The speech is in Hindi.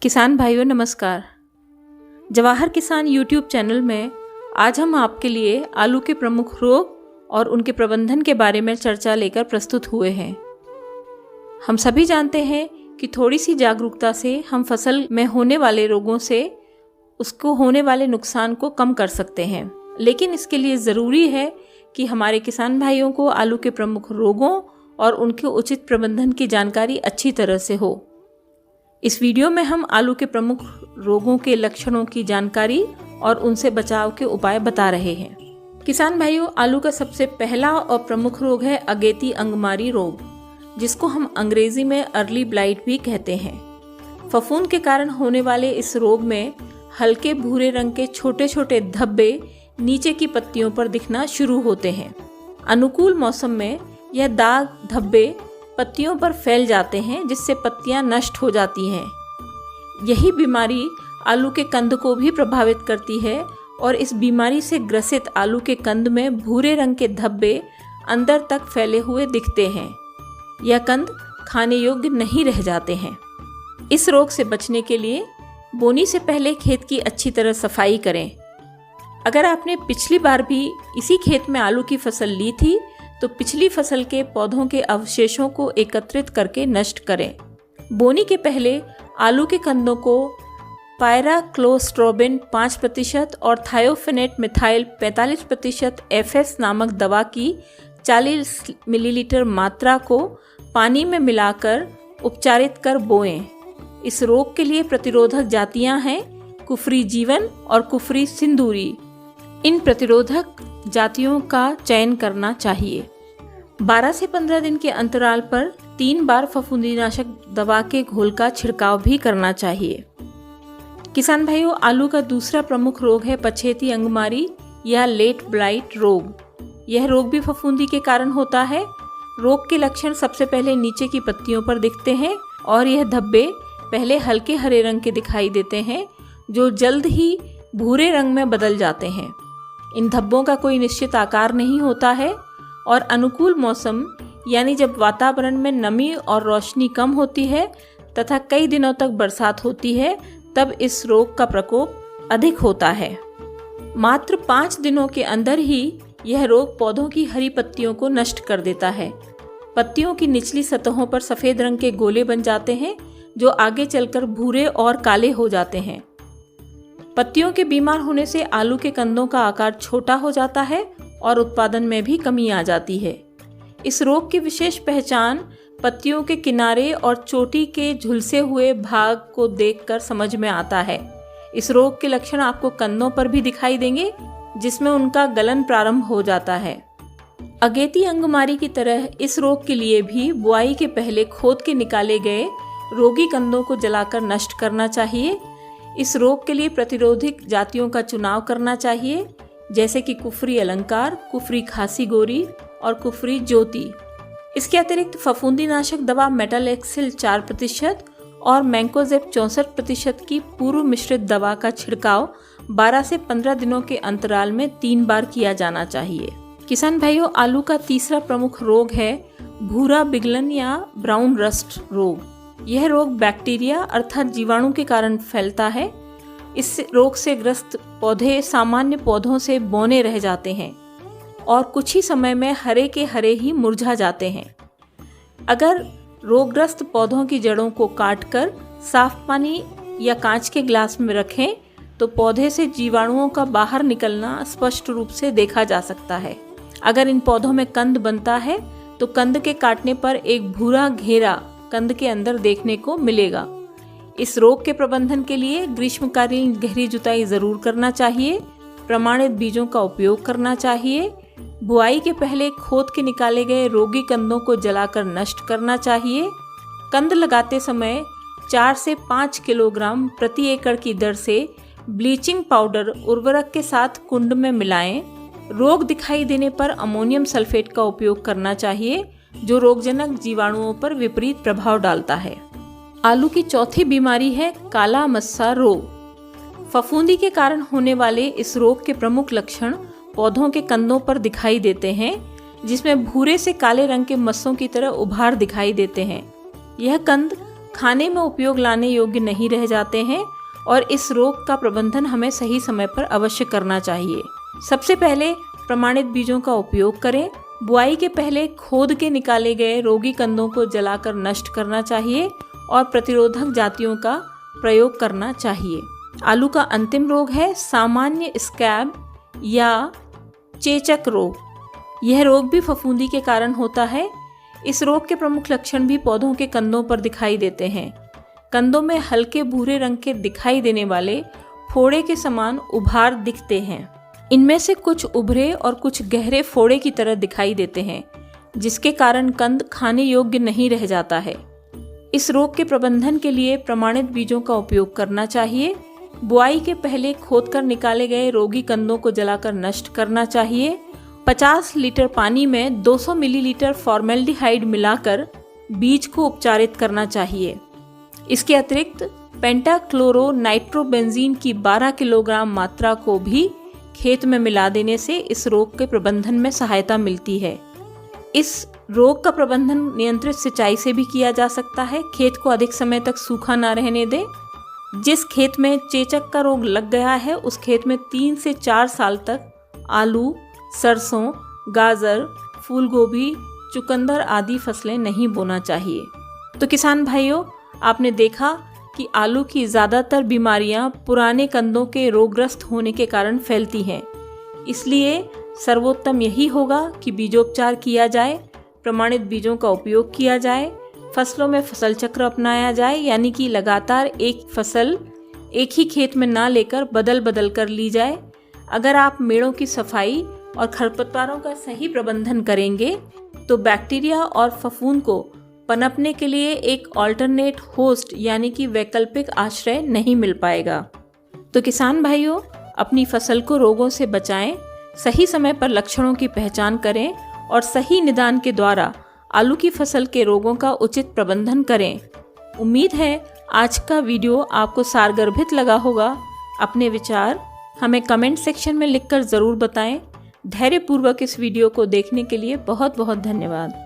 किसान भाइयों नमस्कार। जवाहर किसान यूट्यूब चैनल में आज हम आपके लिए आलू के प्रमुख रोग और उनके प्रबंधन के बारे में चर्चा लेकर प्रस्तुत हुए हैं। हम सभी जानते हैं कि थोड़ी सी जागरूकता से हम फसल में होने वाले रोगों से उसको होने वाले नुकसान को कम कर सकते हैं, लेकिन इसके लिए ज़रूरी है कि हमारे किसान भाइयों को आलू के प्रमुख रोगों और उनके उचित प्रबंधन की जानकारी अच्छी तरह से हो। इस वीडियो में हम आलू के प्रमुख रोगों के लक्षणों की जानकारी और उनसे बचाव के उपाय बता रहे हैं। किसान भाइयों, आलू का सबसे पहला और प्रमुख रोग है अगेती अंगमारी रोग, जिसको हम अंग्रेजी में अर्ली ब्लाइट भी कहते हैं। फफूंद के कारण होने वाले इस रोग में हल्के भूरे रंग के छोटे छोटे धब्बे नीचे की पत्तियों पर दिखना शुरू होते हैं। अनुकूल मौसम में यह दाग धब्बे पत्तियों पर फैल जाते हैं, जिससे पत्तियां नष्ट हो जाती हैं। यही बीमारी आलू के कंद को भी प्रभावित करती है और इस बीमारी से ग्रसित आलू के कंद में भूरे रंग के धब्बे अंदर तक फैले हुए दिखते हैं। यह कंद खाने योग्य नहीं रह जाते हैं। इस रोग से बचने के लिए बोनी से पहले खेत की अच्छी तरह सफाई करें। अगर आपने पिछली बार भी इसी खेत में आलू की फसल ली थी तो पिछली फसल के पौधों के अवशेषों को एकत्रित करके नष्ट करें। बोनी के पहले आलू के कंदों को पायराक्लोस्ट्रोबिन 5% और थायोफेनेट मिथाइल 45% FS नामक दवा की 40 मिलीलीटर मात्रा को पानी में मिलाकर उपचारित कर बोएं। इस रोग के लिए प्रतिरोधक जातियां हैं कुफरी जीवन और कुफरी सिंदूरी। इन प्रतिरोधक जातियों का चयन करना चाहिए। 12 से 15 दिन के अंतराल पर 3 बार फफूंदीनाशक दवा के घोल का छिड़काव भी करना चाहिए। किसान भाइयों, आलू का दूसरा प्रमुख रोग है पछेती अंगमारी या लेट ब्लाइट रोग। यह रोग भी फफूंदी के कारण होता है। रोग के लक्षण सबसे पहले नीचे की पत्तियों पर दिखते हैं और यह धब्बे पहले हल्के हरे रंग के दिखाई देते हैं, जो जल्द ही भूरे रंग में बदल जाते हैं। इन धब्बों का कोई निश्चित आकार नहीं होता है और अनुकूल मौसम यानी जब वातावरण में नमी और रोशनी कम होती है तथा कई दिनों तक बरसात होती है, तब इस रोग का प्रकोप अधिक होता है। मात्र 5 दिनों के अंदर ही यह रोग पौधों की हरी पत्तियों को नष्ट कर देता है। पत्तियों की निचली सतहों पर सफ़ेद रंग के गोले बन जाते हैं, जो आगे चलकर भूरे और काले हो जाते हैं। पत्तियों के बीमार होने से आलू के कंदों का आकार छोटा हो जाता है और उत्पादन में भी कमी आ जाती है। इस रोग की विशेष पहचान पत्तियों के किनारे और चोटी के झुलसे हुए भाग को देखकर समझ में आता है। इस रोग के लक्षण आपको कंदों पर भी दिखाई देंगे, जिसमें उनका गलन प्रारंभ हो जाता है। अगेती अंगमारी की तरह इस रोग के लिए भी बुआई के पहले खोद के निकाले गए रोगी कंदों को जलाकर नष्ट करना चाहिए। इस रोग के लिए प्रतिरोधक जातियों का चुनाव करना चाहिए, जैसे कि कुफरी अलंकार, कुफरी खासी गोरी और कुफरी ज्योति। इसके अतिरिक्त फफूंदीनाशक दवा मेटालेक्सिल 4% और मैंकोजेब 64% की पूर्व मिश्रित दवा का छिड़काव 12 से 15 दिनों के अंतराल में 3 बार किया जाना चाहिए। किसान भाइयों, आलू का तीसरा प्रमुख रोग है भूरा बिगलन या ब्राउन रस्ट रोग। यह रोग बैक्टीरिया अर्थात जीवाणु के कारण फैलता है। इस रोग से ग्रस्त पौधे सामान्य पौधों से बौने रह जाते हैं और कुछ ही समय में हरे के हरे ही मुरझा जाते हैं। अगर रोगग्रस्त पौधों की जड़ों को काटकर साफ पानी या कांच के ग्लास में रखें तो पौधे से जीवाणुओं का बाहर निकलना स्पष्ट रूप से देखा जा सकता है। अगर इन पौधों में कंद बनता है तो कंद के काटने पर एक भूरा घेरा कंद के अंदर देखने को मिलेगा। इस रोग के प्रबंधन के लिए ग्रीष्मकालीन गहरी जुताई जरूर करना चाहिए। प्रमाणित बीजों का उपयोग करना चाहिए। बुआई के पहले खोद के निकाले गए रोगी कंदों को जलाकर नष्ट करना चाहिए। कंद लगाते समय 4 से 5 किलोग्राम प्रति एकड़ की दर से ब्लीचिंग पाउडर उर्वरक के साथ कुंड में मिलाएं। रोग दिखाई देने पर अमोनियम सल्फेट का उपयोग करना चाहिए, जो रोगजनक जीवाणुओं पर विपरीत प्रभाव डालता है। आलू की चौथी बीमारी है काला मस्सा रोग। फफूंदी के कारण होने वाले इस रोग के प्रमुख लक्षण पौधों के कंदों पर दिखाई देते हैं, जिसमें भूरे से काले रंग के मस्सों की तरह उभार दिखाई देते हैं। यह कंद खाने में उपयोग लाने योग्य नहीं रह जाते हैं और इस रोग का प्रबंधन हमें सही समय पर अवश्य करना चाहिए। सबसे पहले प्रमाणित बीजों का उपयोग करें। बुआई के पहले खोद के निकाले गए रोगी कंदों को जलाकर नष्ट करना चाहिए और प्रतिरोधक जातियों का प्रयोग करना चाहिए। आलू का अंतिम रोग है सामान्य स्कैब या चेचक रोग। यह रोग भी फफूंदी के कारण होता है। इस रोग के प्रमुख लक्षण भी पौधों के कंदों पर दिखाई देते हैं। कंदों में हल्के भूरे रंग के दिखाई देने वाले फोड़े के समान उभार दिखते हैं। इनमें से कुछ उभरे और कुछ गहरे फोड़े की तरह दिखाई देते हैं, जिसके कारण कंद खाने योग्य नहीं रह जाता है। इस रोग के प्रबंधन के लिए प्रमाणित बीजों का उपयोग करना चाहिए। बुआई के पहले खोदकर निकाले गए रोगी कंदों को जलाकर नष्ट करना चाहिए। 50 लीटर पानी में 200 मिलीलीटर फॉर्मेल्डिहाइड मिलाकर बीज को उपचारित करना चाहिए। इसके अतिरिक्त पेंटाक्लोरोनाइट्रोबेंजीन की 12 किलोग्राम मात्रा को भी खेत में मिला देने से इस रोग के प्रबंधन में सहायता मिलती है। इस रोग का प्रबंधन नियंत्रित सिंचाई से भी किया जा सकता है। खेत को अधिक समय तक सूखा ना रहने दें। जिस खेत में चेचक का रोग लग गया है उस खेत में 3 से 4 साल तक आलू, सरसों, गाजर, फूलगोभी, चुकंदर आदि फसलें नहीं बोना चाहिए। तो किसान भाइयों, आपने देखा कि आलू की ज़्यादातर बीमारियां पुराने कंदों के रोगग्रस्त होने के कारण फैलती हैं। इसलिए सर्वोत्तम यही होगा कि बीजोपचार किया जाए, प्रमाणित बीजों का उपयोग किया जाए, फसलों में फसल चक्र अपनाया जाए, यानी कि लगातार एक फसल एक ही खेत में ना लेकर बदल बदल कर ली जाए। अगर आप मेड़ों की सफाई और खरपतवारों का सही प्रबंधन करेंगे तो बैक्टीरिया और फफूंद को पनपने के लिए एक ऑल्टरनेट होस्ट यानी कि वैकल्पिक आश्रय नहीं मिल पाएगा। तो किसान भाइयों, अपनी फसल को रोगों से बचाएं, सही समय पर लक्षणों की पहचान करें और सही निदान के द्वारा आलू की फसल के रोगों का उचित प्रबंधन करें। उम्मीद है आज का वीडियो आपको सारगर्भित लगा होगा। अपने विचार हमें कमेंट सेक्शन में लिखकर ज़रूर बताएं। धैर्यपूर्वक इस वीडियो को देखने के लिए बहुत बहुत धन्यवाद।